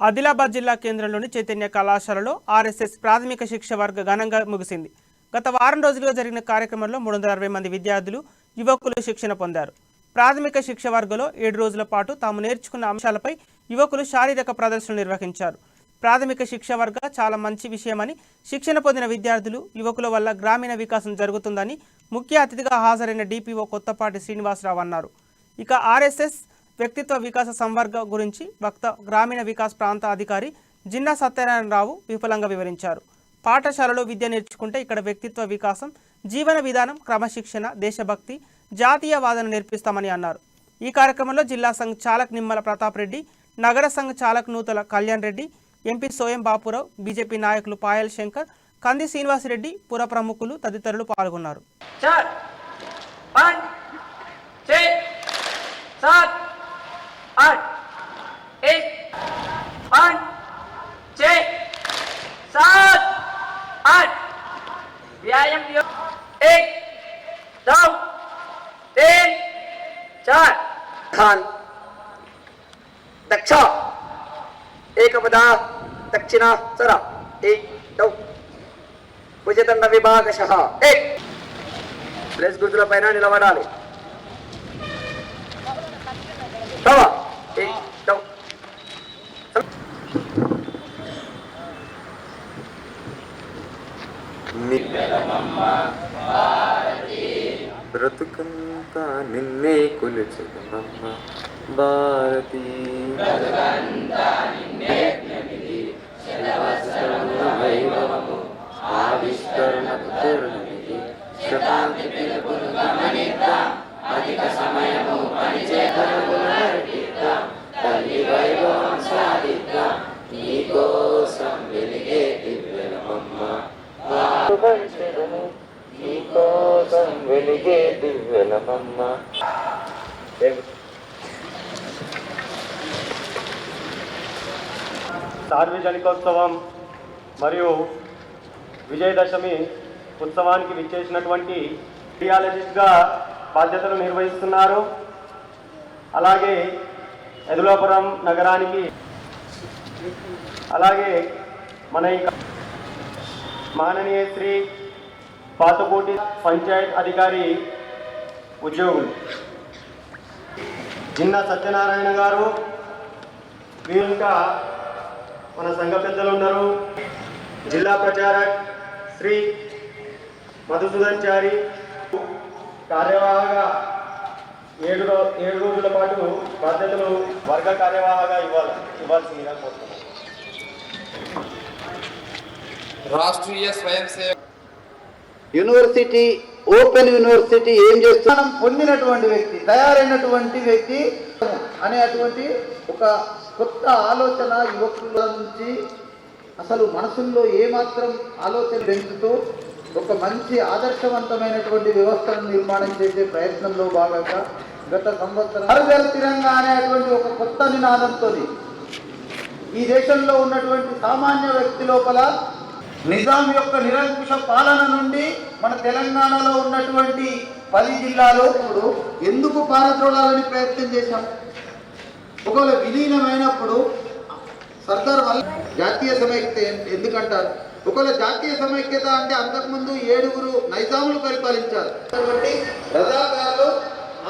ఆదిలాబాద్ జిల్లా కేంద్రంలోని చైతన్య కళాశాలలో ఆర్ఎస్ఎస్ ప్రాథమిక శిక్ష వర్గ ఘనంగా ముగిసింది. గత వారం రోజులుగా జరిగిన కార్యక్రమంలో 360 మంది విద్యార్థులు, యువకులు శిక్షణ పొందారు. ప్రాథమిక శిక్ష వర్గంలో 7 రోజుల పాటు తాము నేర్చుకున్న అంశాలపై యువకులు శారీరక ప్రదర్శనలు నిర్వహించారు. ప్రాథమిక శిక్ష వర్గ చాలా మంచి విషయమని, శిక్షణ పొందిన విద్యార్థులు, యువకుల వల్ల గ్రామీణ వికాసం జరుగుతుందని ముఖ్య అతిథిగా హాజరైన డిపిఓ కొత్తపాటి శ్రీనివాసరావు అన్నారు. ఇక ఆర్ఎస్ఎస్ వ్యక్తిత్వ వికాస సంవర్గ గురించి వక్త గ్రామీణ వికాస్ ప్రాంత అధికారి జిన్నా సత్యనారాయణరావు విపులంగా వివరించారు. పాఠశాలలో విద్య నేర్చుకుంటే ఇక్కడ వ్యక్తిత్వ వికాసం, జీవన విధానం, క్రమశిక్షణ, దేశభక్తి, జాతీయవాదన నేర్పిస్తామని అన్నారు. ఈ కార్యక్రమంలో జిల్లా సంఘ్ చాలక్ నిమ్మల ప్రతాప్ రెడ్డి, నగర సంఘ్ చాలక్ నూతల కళ్యాణ్ రెడ్డి, ఎంపీ సోయం బాపురావు, బీజేపీ నాయకులు పాయల్ శంకర్, కంది శ్రీనివాసరెడ్డి, పుర ప్రముఖులు తదితరులు పాల్గొన్నారు. 8 5 6 7 8 व्यायाम 1 2 3 4 खान दक्ष एकपदा दक्षिणा सरा 1 2 భుజదండ విభాగశః 1 ప్లస్ గుర్తుల పైన నిలబడాలి. తవా 1 2 బ్రతుకంతా నిన్నే కొలుచుదమ్మ భారతి వైభవము ఆవిష్కరణ అధిక సమయము తల్లి వైభవం సాధిద్దాం నీకోసం వెలిగే దివ్యలమమ్మ నీకోసం వెలిగే దివ్యలమమ్మ. సార్వజనికోత్సవం మరియు విజయదశమి ఉత్సవానికి విచ్చేసినటువంటి థియాలజిస్ట్గా బాధ్యతలు నిర్వహిస్తున్నారు. అలాగే ఎదులాపురం నగరానికి, అలాగే మన మాననీయ శ్రీ పాతకోటి పంచాయత్ అధికారి ఉద్యోగులు జిన్నా సత్యనారాయణ గారు, ఇంకా మన సంఘ పెద్దలు ఉన్నారు. జిల్లా ప్రచారక్ శ్రీ మధుసూదన్ చారి కార్యవాహగా 7 రోజుల పాటు బాధ్యతలు వర్గ కార్యవాహగా ఇవ్వాల్సిందిగా కోరుతున్నాం. రాష్ట్రీయ స్వయం సేవక్ యూనివర్సిటీ, ఓపెన్ యూనివర్సిటీ ఏం చేస్తున్నాం పొందినటువంటి వ్యక్తి, తయారైనటువంటి వ్యక్తి అనేటువంటి ఒక కొత్త ఆలోచన యువకుల నుంచి అసలు మనసుల్లో ఏమాత్రం ఆలోచన పెంచుతూ ఒక మంచి ఆదర్శవంతమైనటువంటి వ్యవస్థను నిర్మాణం చేసే ప్రయత్నంలో భాగంగా గత సంవత్సరం స్థిరంగా అనేటువంటి ఒక కొత్త నినాదంతో ఈ దేశంలో ఉన్నటువంటి సామాన్య వ్యక్తి లోపల నిజాం యొక్క నిరంకుశ పాలన నుండి మన తెలంగాణలో ఉన్నటువంటి 10 జిల్లాలో ఇప్పుడు ఎందుకు పారద్రోలాలని ప్రయత్నం చేశాం? ఒకవేళ విలీనమైనప్పుడు సర్దార్ వల్ల జాతీయ సమైక్యత ఎందుకంటారు? ఒకవేళ జాతీయ సమైక్యత అంటే అంతకుముందు 7 నైజాములు పరిపాలించారు. కాబట్టి రజాకారులు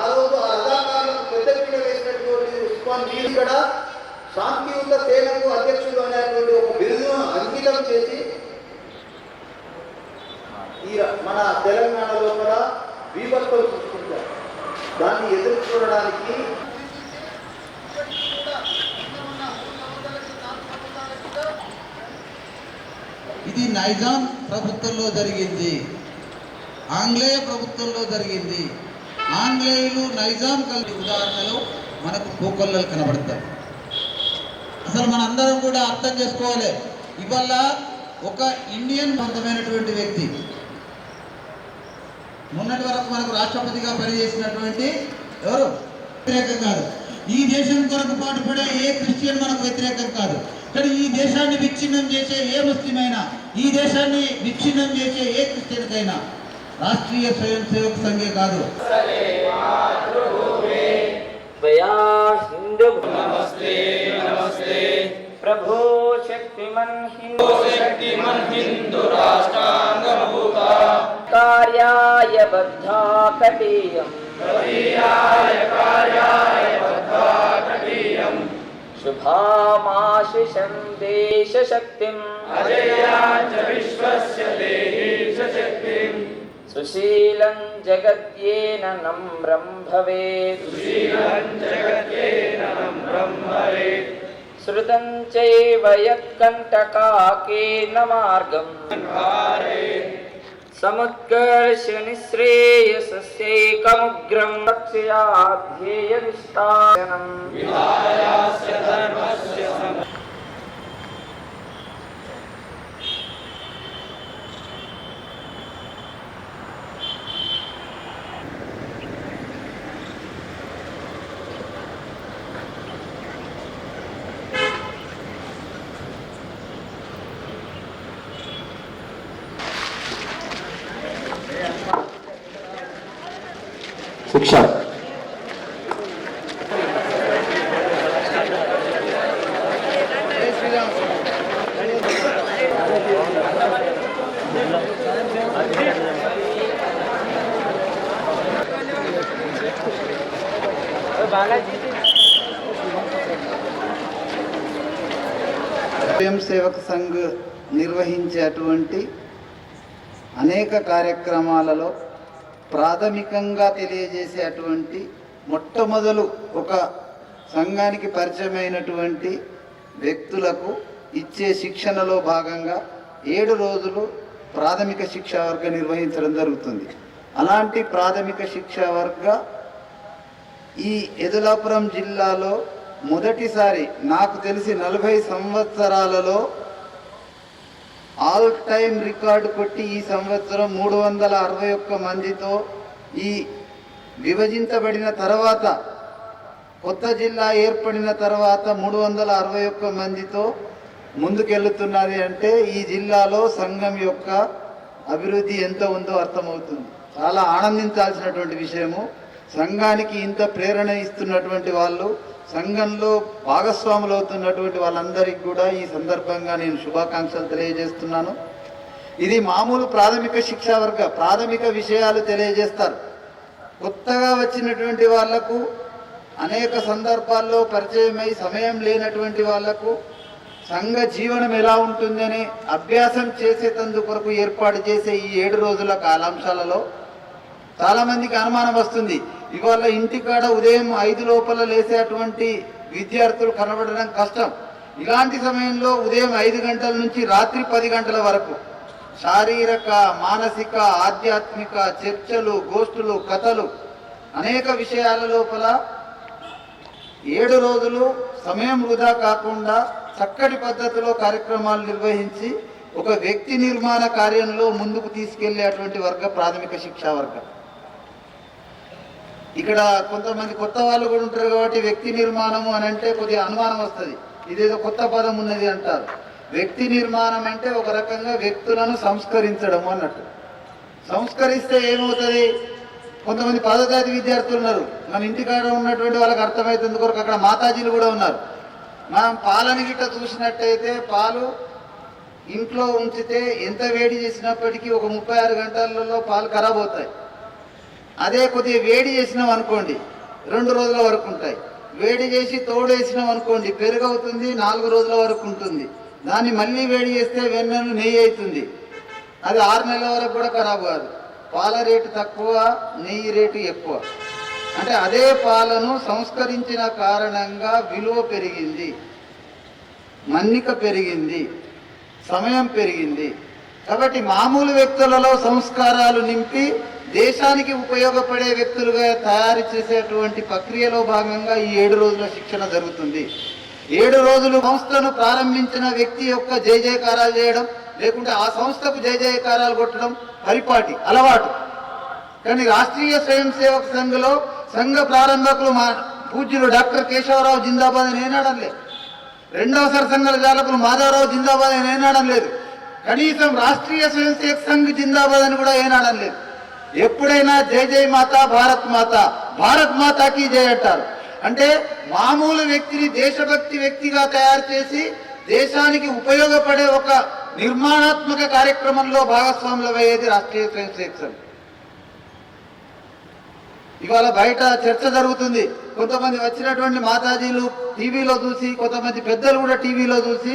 ఆ రోజు ఆ రజాకారులకు పెద్దపీట వేసినటువంటి ఉస్మాన్ మీర్ ఇక్కడ శాంతియుత సేనకు అధ్యక్షుడు అనేటువంటి ఒక బిరుదును అంకితం చేసి ఈ మన తెలంగాణ లోపల విభక్తులు సృష్టించారు. దాన్ని ఎదురు చూడడానికి ఇది నైజాం ప్రభుత్వంలో జరిగింది, ఆంగ్లేయ ప్రభుత్వంలో జరిగింది. ఆంగ్లేయులు నైజాం కలిసి ఉదాహరణలు మనకు కోకొల్లలు కనబడతాయి. అసలు మనందరం కూడా అర్థం చేసుకోవాలి. ఇవాళ ఒక ఇండియన్ సొంతమైనటువంటి వ్యక్తి, మొన్నటి వరకు మనకు రాష్ట్రపతిగా పనిచేసినటువంటి ఎవరు వ్యతిరేకం కాదు. ఈ దేశం కొరకు పాటుపడే ఏ క్రిస్టియన్ మనకు వ్యతిరేకం కాదు. కానీ ఈ దేశాన్ని విచ్ఛిన్నం చేసే ఏ ముస్లిం అయినా, ఈ దేశాన్ని విచ్ఛిన్నం చేసే ఏ క్రిస్టియన్కైనా రాష్ట్రీయ స్వయం సేవక్ సంఘే కాదు. नमस्ते नमस्ते प्रभो शक्तिमन् हिंदु राष्ट्रांगभूता कार्याय बद्धा कटीयम् शुभामाशिषं देशशक्तिम् अजयाच विश्वस्य देहीशशक्तिम् सुशीलं जगद्येन नम्रं भवेत् श्रुतं चैव यत्कण्टकाकेन मार्गं समुत्कर्षनिःश्रेयसस्यैकमुग्रं रक्षया ध्येयनिष्ठानम् शिक्षा స్వయం సేవక సంఘ్ నిర్వహించేటువంటి అనేక కార్యక్రమాలలో ప్రాథమికంగా తెలియజేసేటువంటి మొట్టమొదలు ఒక సంఘానికి పరిచయమైనటువంటి వ్యక్తులకు ఇచ్చే శిక్షణలో భాగంగా 7 రోజులు ప్రాథమిక శిక్షా వర్గ నిర్వహించడం జరుగుతుంది. అలాంటి ప్రాథమిక శిక్షా వర్గ ఈ ఎదులాపురం జిల్లాలో మొదటిసారి నాకు తెలిసి 40 సంవత్సరాలలో ఆల్ టైమ్ రికార్డు కొట్టి ఈ సంవత్సరం 361 మందితో ఈ విభజించబడిన తర్వాత కొత్త జిల్లా ఏర్పడిన తర్వాత 361 మందితో ముందుకెళ్తున్నది అంటే ఈ జిల్లాలో సంఘం యొక్క అభివృద్ధి ఎంత ఉందో అర్థమవుతుంది. చాలా ఆనందించాల్సినటువంటి విషయము. సంఘానికి ఇంత ప్రేరణ ఇస్తున్నటువంటి వాళ్ళు, సంఘంలో భాగస్వాములు అవుతున్నటువంటి వాళ్ళందరికీ కూడా ఈ సందర్భంగా నేను శుభాకాంక్షలు తెలియజేస్తున్నాను. ఇది మామూలు ప్రాథమిక శిక్షా వర్గ ప్రాథమిక విషయాలు తెలియజేస్తారు. కొత్తగా వచ్చినటువంటి వాళ్లకు అనేక సందర్భాల్లో పరిచయమై సమయం లేనటువంటి వాళ్లకు సంఘ జీవనం ఎలా ఉంటుందని అభ్యాసం చేసేందు కొరకు ఏర్పాటు చేసే ఈ 7 రోజుల కాలాంశాలలో చాలామందికి అనుమానం వస్తుంది. ఇవాళ ఇంటికాడ ఉదయం 5 లోపల లేసేటువంటి విద్యార్థులు కనబడడం కష్టం. ఇలాంటి సమయంలో ఉదయం 5 గంటల నుంచి రాత్రి 10 గంటల వరకు శారీరక, మానసిక, ఆధ్యాత్మిక చర్చలు, గోష్ఠులు, కథలు, అనేక విషయాల లోపల 7 రోజులు సమయం వృధా కాకుండా చక్కటి పద్ధతిలో కార్యక్రమాలు నిర్వహించి ఒక వ్యక్తి నిర్మాణ కార్యంలో ముందుకు తీసుకెళ్లేటువంటి వర్గ ప్రాథమిక శిక్షా వర్గం. ఇక్కడ కొంతమంది కొత్త వాళ్ళు కూడా ఉంటారు కాబట్టి వ్యక్తి నిర్మాణము అని అంటే కొద్దిగా అనుమానం వస్తుంది. ఇదేదో కొత్త పదం ఉన్నది అంటారు. వ్యక్తి నిర్మాణం అంటే ఒక రకంగా వ్యక్తులను సంస్కరించడం అన్నట్టు. సంస్కరిస్తే ఏమవుతుంది? కొంతమంది 10వ తరగతి విద్యార్థులు ఉన్నారు. మన ఇంటికాడ ఉన్నటువంటి వాళ్ళకి అర్థమవుతుంది కొరకు అక్కడ మాతాజీలు కూడా ఉన్నారు. మనం పాలని గిట్ట చూసినట్టయితే పాలు ఇంట్లో ఉంచితే ఎంత వేడి చేసినప్పటికీ ఒక 36 గంటలలో పాలు ఖరాబ్ అవుతాయి. అదే కొద్దిగా వేడి చేసినాం అనుకోండి 2 రోజుల వరకు ఉంటాయి. వేడి చేసి తోడేసినాం అనుకోండి పెరుగు అవుతుంది, 4 రోజుల వరకు ఉంటుంది. దాన్ని మళ్ళీ వేడి చేస్తే వెన్నెలు నెయ్యి అవుతుంది. అది 6 నెలల వరకు కూడా ఖరాబ్ కాదు. పాల రేటు తక్కువ, నెయ్యి రేటు ఎక్కువ. అంటే అదే పాలను సంస్కరించిన కారణంగా విలువ పెరిగింది, మన్నిక పెరిగింది, సమయం పెరిగింది. కాబట్టి మామూలు వ్యక్తులలో సంస్కారాలు నింపి దేశానికి ఉపయోగపడే వ్యక్తులుగా తయారు చేసేటువంటి ప్రక్రియలో భాగంగా ఈ 7 రోజుల శిక్షణ జరుగుతుంది. 7 రోజులు సంస్థను ప్రారంభించిన వ్యక్తి యొక్క జయ జయకారాలు చేయడం, లేకుంటే ఆ సంస్థకు జయ జయకారాలు కొట్టడం పరిపాటి అలవాటు. కానీ రాష్ట్రీయ స్వయం సేవక సంఘలో సంఘ ప్రారంభకులు మా పూజ్యులు డాక్టర్ కేశవరావు జిందాబాద్ అని ఏనాడం లేదు. 2వ సరసంఘాల జాలకులు మాధవరావు జిందాబాద్ అని ఏనాడం లేదు. కనీసం రాష్ట్రీయ స్వయం సేవక సంఘ్ జిందాబాద్ అని కూడా ఏనాడం లేదు. ఎప్పుడైనా జై జై మాత, భారత్ మాత, భారత్ మాతాకి జై అంటారు. అంటే మామూలు వ్యక్తిని దేశభక్తి వ్యక్తిగా తయారు చేసి దేశానికి ఉపయోగపడే ఒక నిర్మాణాత్మక కార్యక్రమంలో భాగస్వాములు అయ్యేది రాష్ట్రీయ స్వయం సేవక్ సంఘ్. ఇవాళ బయట చర్చ జరుగుతుంది. కొంతమంది వచ్చినటువంటి మాతాజీలు టీవీలో చూసి, కొంతమంది పెద్దలు కూడా టీవీలో చూసి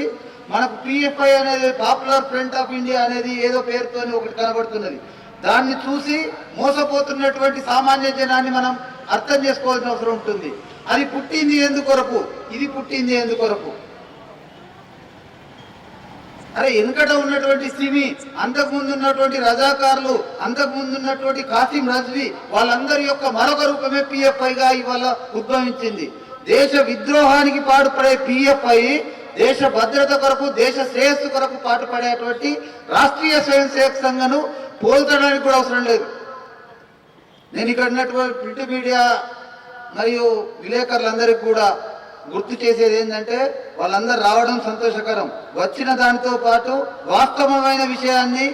మనకు పిఎఫ్ఐ అనేది పాపులర్ ఫ్రంట్ ఆఫ్ ఇండియా అనేది ఏదో పేరుతోని ఒకటి కనబడుతున్నది. దాన్ని చూసి మోసపోతున్నటువంటి సామాన్య జనాన్ని మనం అర్థం చేసుకోవాల్సిన అవసరం ఉంటుంది. అది పుట్టింది ఎందుకొరకు, ఇది పుట్టింది ఎందుకొరకు? అరే వెనుకట ఉన్నటువంటి సిమి, అంతకుముందు ఉన్నటువంటి రజాకారులు, అంతకుముందు ఉన్నటువంటి కాసిం రజ్వీ, వాళ్ళందరి యొక్క మరొక రూపమే పిఎఫ్ఐగా ఇవాళ ఉద్భవించింది. దేశ విద్రోహానికి పాటుపడే పిఎఫ్ఐ దేశ భద్రత కొరకు, దేశ శ్రేయస్సు కొరకు పాటుపడేటువంటి రాష్ట్రీయ స్వయం సేవక్ సంఘను పోల్చడానికి కూడా అవసరం లేదు. నేను ఇక్కడ ఉన్నటువంటి ప్రింట్ మీడియా మరియు విలేకరులందరికీ కూడా గుర్తు చేసేది ఏంటంటే, వాళ్ళందరూ రావడం సంతోషకరం. వచ్చిన దానితో పాటు వాస్తవమైన విషయాన్ని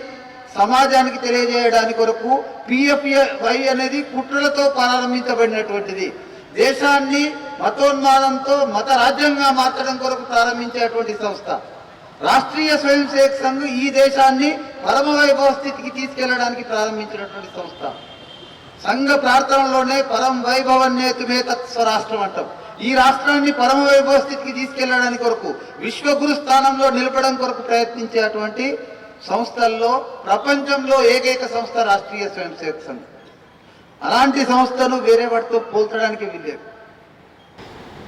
సమాజానికి తెలియజేయడానికి కొరకు పిఎఫ్ఐ అనేది కుట్రలతో ప్రారంభించబడినటువంటిది. దేశాన్ని మతోన్మాదంతో మత రాజ్యంగా మార్చడం కొరకు ప్రారంభించేటువంటి సంస్థ. రాష్ట్రీయ స్వయం సేవక్ సంఘ్ ఈ దేశాన్ని పరమ వైభవ స్థితికి తీసుకెళ్లడానికి ప్రారంభించినటువంటి సంస్థ. సంఘ ప్రార్థనలోనే పరం వైభవన్నే తుమే తత్స్వరాష్ట్రం అంటాం. ఈ రాష్ట్రాన్ని పరమ వైభవ స్థితికి తీసుకెళ్లడానికి కొరకు, విశ్వగురు స్థానంలో నిలపడం కొరకు ప్రయత్నించేటువంటి సంస్థల్లో ప్రపంచంలో ఏకైక సంస్థ రాష్ట్రీయ స్వయం సేవక్ సంఘ్. అలాంటి సంస్థను వేరే వాటితో పోల్చడానికి వీల్లేదు.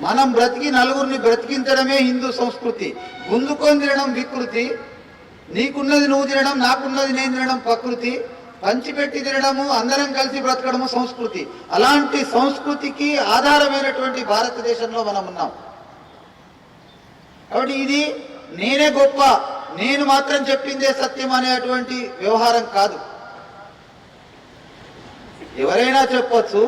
మనం బ్రతికి నలుగురిని బ్రతికించడమే హిందూ సంస్కృతి. గుంజుకొని తినడం వికృతి, నీకున్నది నువ్వు తినడం, నాకున్నది నేను తినడం ప్రకృతి, పంచిపెట్టి తినడము, అందరం కలిసి బ్రతకడము సంస్కృతి. అలాంటి సంస్కృతికి ఆధారమైనటువంటి భారతదేశంలో మనం ఉన్నాం. కాబట్టి ఇది నేనే గొప్ప, నేను మాత్రం చెప్పిందే సత్యం అనేటువంటి వ్యవహారం కాదు. ఎవరైనా చెప్పొచ్చు,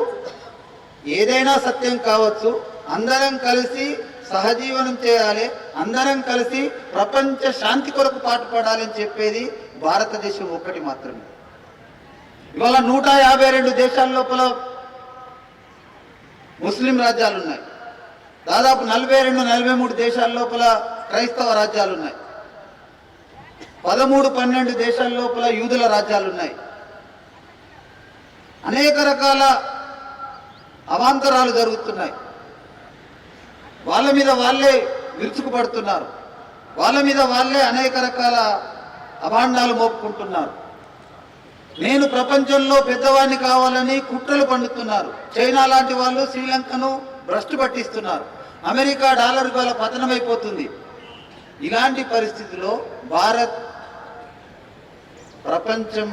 ఏదైనా సత్యం కావచ్చు. అందరం కలిసి సహజీవనం చేయాలి, అందరం కలిసి ప్రపంచ శాంతి కొరకు పాటుపడాలని చెప్పేది భారతదేశం ఒక్కటి మాత్రమే. ఇవాళ 152 దేశాల లోపల ముస్లిం రాజ్యాలు ఉన్నాయి. దాదాపు 42-43 దేశాల లోపల క్రైస్తవ రాజ్యాలు ఉన్నాయి. 13-12 దేశాల లోపల యూదుల రాజ్యాలు ఉన్నాయి. అనేక రకాల అవాంతరాలు జరుగుతున్నాయి. వాళ్ళ మీద వాళ్ళే విరుచుకుపడుతున్నారు. వాళ్ళ మీద వాళ్ళే అనేక రకాల అభాండాలు మోపుకుంటున్నారు. నేను ప్రపంచంలో పెద్దవాడిని కావాలని కుట్రలు పండుతున్నారు. చైనా లాంటి వాళ్ళు శ్రీలంకను భ్రష్టు పట్టిస్తున్నారు. అమెరికా డాలర్ వల్ల పతనమైపోతుంది. ఇలాంటి పరిస్థితుల్లో భారత్ ప్రపంచం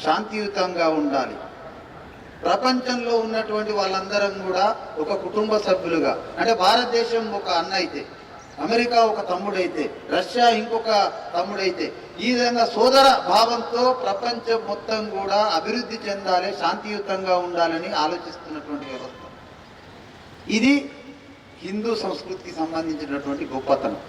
శాంతియుతంగా ఉండాలి. ప్రపంచంలో ఉన్నటువంటి వాళ్ళందరం కూడా ఒక కుటుంబ సభ్యులుగా, అంటే భారతదేశం ఒక అన్న అయితే, అమెరికా ఒక తమ్ముడైతే, రష్యా ఇంకొక తమ్ముడైతే, ఈ విధంగా సోదర భావంతో ప్రపంచం మొత్తం కూడా అభివృద్ధి చెందాలి, శాంతియుతంగా ఉండాలని ఆలోచిస్తున్నటువంటి వ్యవస్థ. ఇది హిందూ సంస్కృతికి సంబంధించినటువంటి గొప్పతనం.